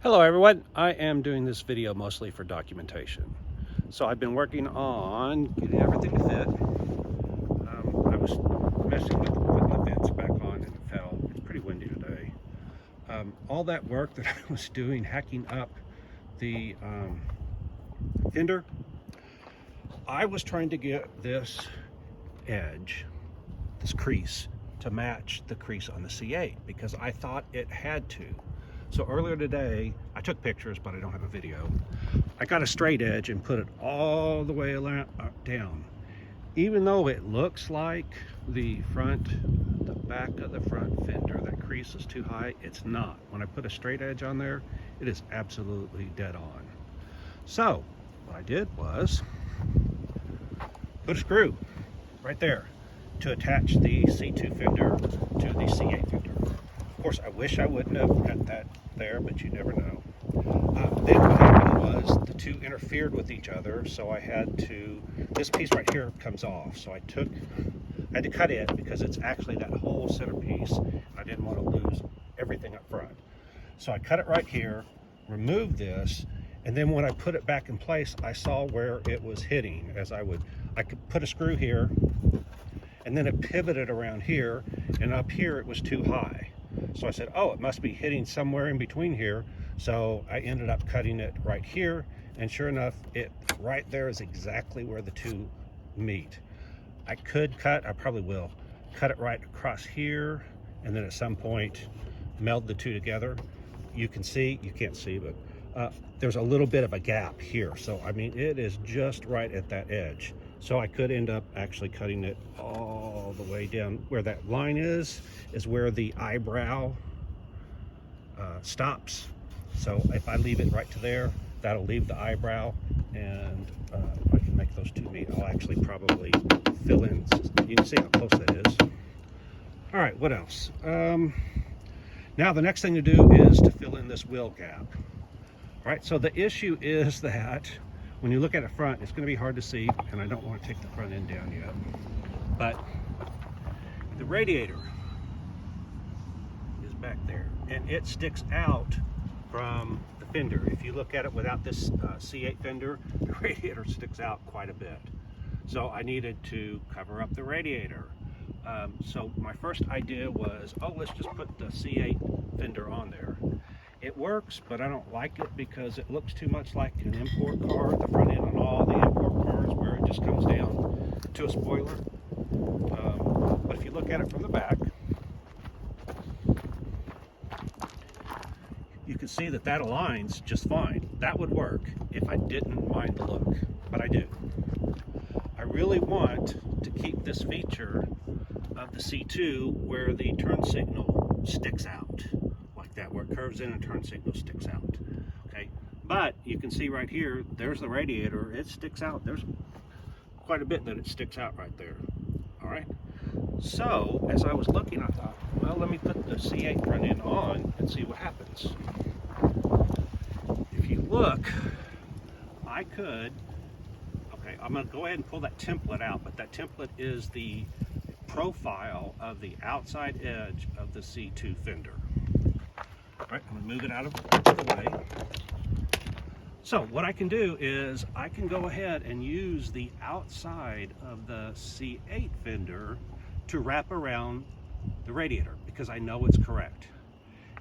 Hello everyone, I am doing this video mostly for documentation. So I've been working on getting everything to fit. I was messing with putting the vents back on and it fell. It's pretty windy today. All that work that I was doing, hacking up the fender, I was trying to get this edge, this crease, to match the crease on the C8 because I thought it had to. So earlier today, I took pictures, but I don't have a video. I got a straight edge and put it all the way down. Even though it looks like the back of the front fender, that crease is too high, it's not. When I put a straight edge on there, it is absolutely dead on. So what I did was put a screw right there to attach the C2 fender to the C8 fender. Of course, I wish I wouldn't have got that there, but you never know. Then what happened was the two interfered with each other, so I had to, this piece right here comes off, so I had to cut it because it's actually that whole centerpiece. I didn't want to lose everything up front. So I cut it right here, removed this, and then when I put it back in place, I saw where it was hitting. I could put a screw here, and then it pivoted around here, and up here it was too high. So I said, oh, it must be hitting somewhere in between here. So I ended up cutting it right here. And sure enough, it right there is exactly where the two meet. I probably will, cut it right across here. And then at some point, meld the two together. You can't see, but there's a little bit of a gap here. So, I mean, it is just right at that edge. So I could end up actually cutting it all the way down. Where that line is where the eyebrow stops. So if I leave it right to there, that'll leave the eyebrow, and I can make those two meet. I'll actually probably fill in. You can see how close that is. All right, what else? Now the next thing to do is to fill in this wheel gap. All right, so the issue is that when you look at it front, it's going to be hard to see, and I don't want to take the front end down yet. But the radiator is back there, and it sticks out from the fender. If you look at it without this C8 fender, the radiator sticks out quite a bit. So I needed to cover up the radiator. So my first idea was, oh, let's just put the C8 fender on there. It works, but I don't like it because it looks too much like an import car. The front end on all the import cars where it just comes down to a spoiler. But if you look at it from the back, you can see that that aligns just fine. That would work if I didn't mind the look, but I do. I really want to keep this feature of the C2 where the turn signal sticks out. That where it curves in and turn signal sticks out. Okay, but you can see right here, there's the radiator. It sticks out. There's quite a bit that it sticks out right there. All right, so as I was looking, I thought, well, let me put the C8 front end on and see what happens. If you look, I could, okay, I'm going to go ahead and pull that template out, but that template is the profile of the outside edge of the C2 fender. Right, I'm gonna move it out of the way. So what I can do is I can go ahead and use the outside of the C8 fender to wrap around the radiator because I know it's correct.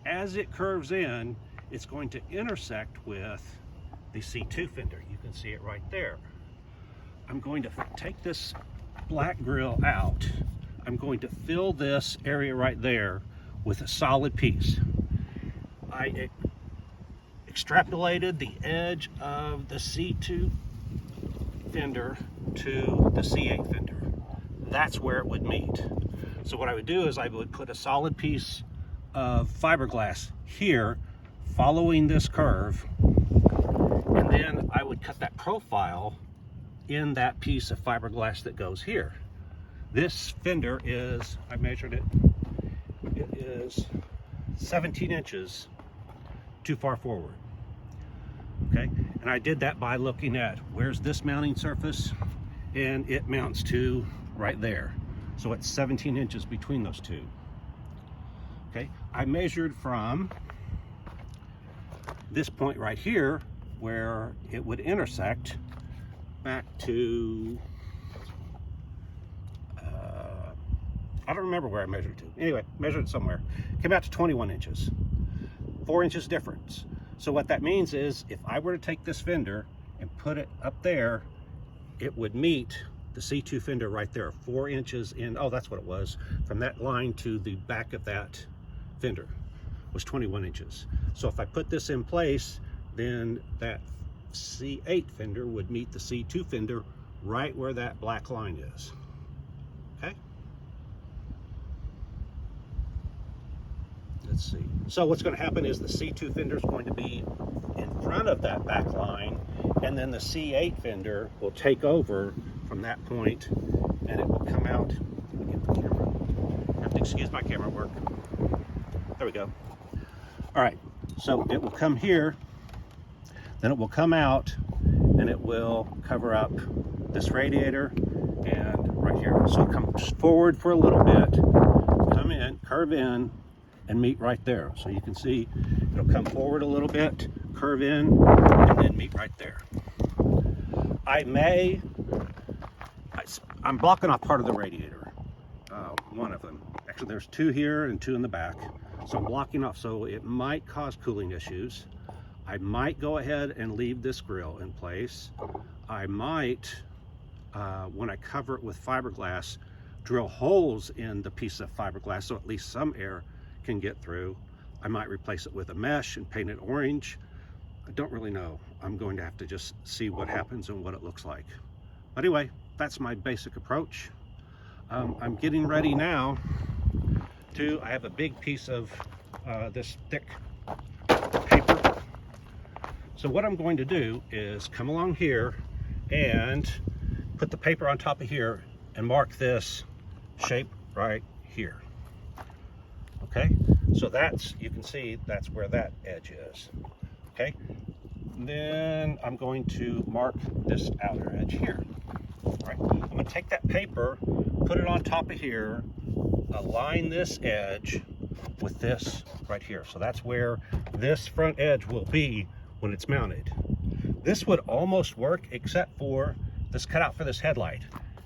As it curves in, it's going to intersect with the C2 fender. You can see it right there. I'm going to take this black grill out. I'm going to fill this area right there with a solid piece. I extrapolated the edge of the C2 fender to the C8 fender. That's where it would meet. So what I would do is I would put a solid piece of fiberglass here following this curve, and then I would cut that profile in that piece of fiberglass that goes here. This fender is, I measured it, it is 17 inches too far forward. Okay, and I did that by looking at where's this mounting surface, and it mounts to right there. So it's 17 inches between those two. Okay, I measured from this point right here where it would intersect back to, I don't remember where I measured to. Anyway, measured it somewhere. Came out to 21 inches. 4 inches difference. So what that means is if I were to take this fender and put it up there, it would meet the C2 fender right there, 4 inches in. Oh, that's what it was. From that line to the back of that fender was 21 inches. So if I put this in place, then that C8 fender would meet the C2 fender right where that black line is. Okay? Let's see. So what's going to happen is the C2 fender is going to be in front of that back line, and then the C8 fender will take over from that point, and it will come out. Let me get the camera. I have to excuse my camera work. There we go. All right. So it will come here, then it will come out, and it will cover up this radiator and right here. So it comes forward for a little bit, come in, curve in, and meet right there. So you can see it'll come forward a little bit, curve in, and then meet right there. I'm blocking off part of the radiator, one of them. Actually, there's two here and two in the back. So I'm blocking off, so it might cause cooling issues. I might go ahead and leave this grill in place. I might, when I cover it with fiberglass, drill holes in the piece of fiberglass so at least some air can get through. I might replace it with a mesh and paint it orange. I don't really know. I'm going to have to just see what happens and what it looks like. But anyway, that's my basic approach. I'm getting ready now to, I have a big piece of this thick paper. So what I'm going to do is come along here and put the paper on top of here and mark this shape right here. Okay, so that's, you can see that's where that edge is. Okay, then I'm going to mark this outer edge here. All right, I'm going to take that paper, put it on top of here, align this edge with this right here. So that's where this front edge will be when it's mounted. This would almost work except for this cutout for this headlight.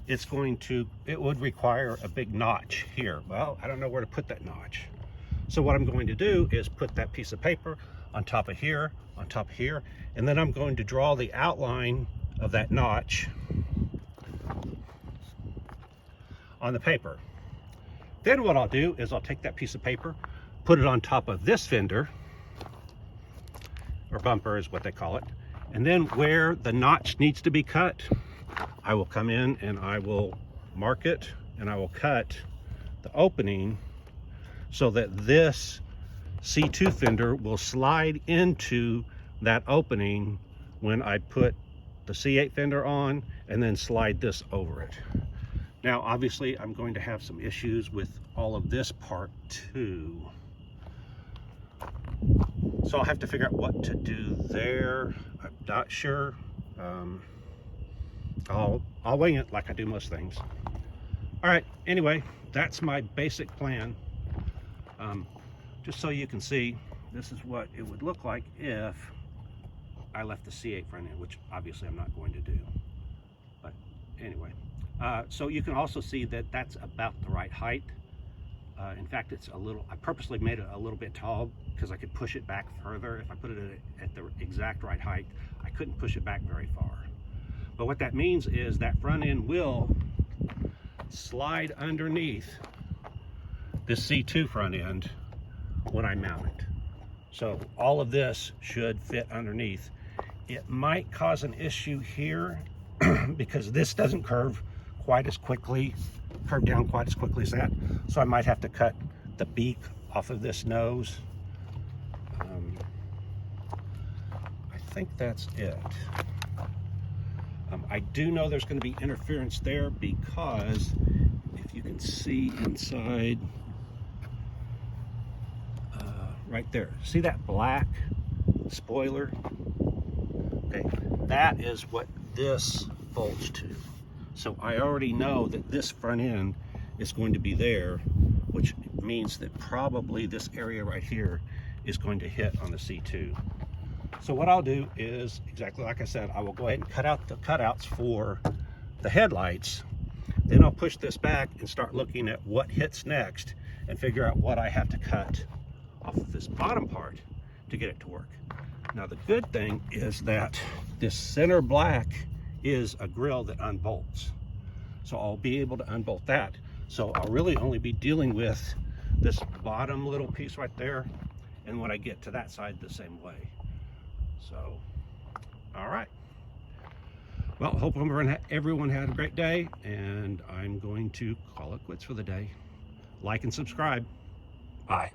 It would require a big notch here. Well, I don't know where to put that notch. So what I'm going to do is put that piece of paper on top of here, and then I'm going to draw the outline of that notch on the paper. Then what I'll do is I'll take that piece of paper, put it on top of this fender, or bumper is what they call it, and then where the notch needs to be cut, I will come in and I will mark it, and I will cut the opening so that this C2 fender will slide into that opening when I put the C8 fender on and then slide this over it. Now, obviously, I'm going to have some issues with all of this part too. So I'll have to figure out what to do there. I'm not sure. I'll wing it like I do most things. All right, anyway, that's my basic plan. Just so you can see, this is what it would look like if I left the C8 front end, which obviously I'm not going to do. But anyway, so you can also see that that's about the right height. In fact, it's a little, I purposely made it a little bit tall because I could push it back further. If I put it at the exact right height, I couldn't push it back very far. But what that means is that front end will slide underneath this C2 front end when I mount it. So all of this should fit underneath. It might cause an issue here because this doesn't curve quite as quickly, curve down quite as quickly as that. So I might have to cut the beak off of this nose. I think that's it. I do know there's going to be interference there because if you can see inside, right there, see that black spoiler? Okay, that is what this folds to. So I already know that this front end is going to be there, which means that probably this area right here is going to hit on the C2. So what I'll do is, exactly like I said, I will go ahead and cut out the cutouts for the headlights. Then I'll push this back and start looking at what hits next and figure out what I have to cut off of this bottom part to get it to work. Now the good thing is that this center black is a grill that unbolts. So I'll be able to unbolt that. So I'll really only be dealing with this bottom little piece right there, and when I get to that side the same way. So, all right. Well, hope everyone had a great day, and I'm going to call it quits for the day. Like and subscribe. Bye.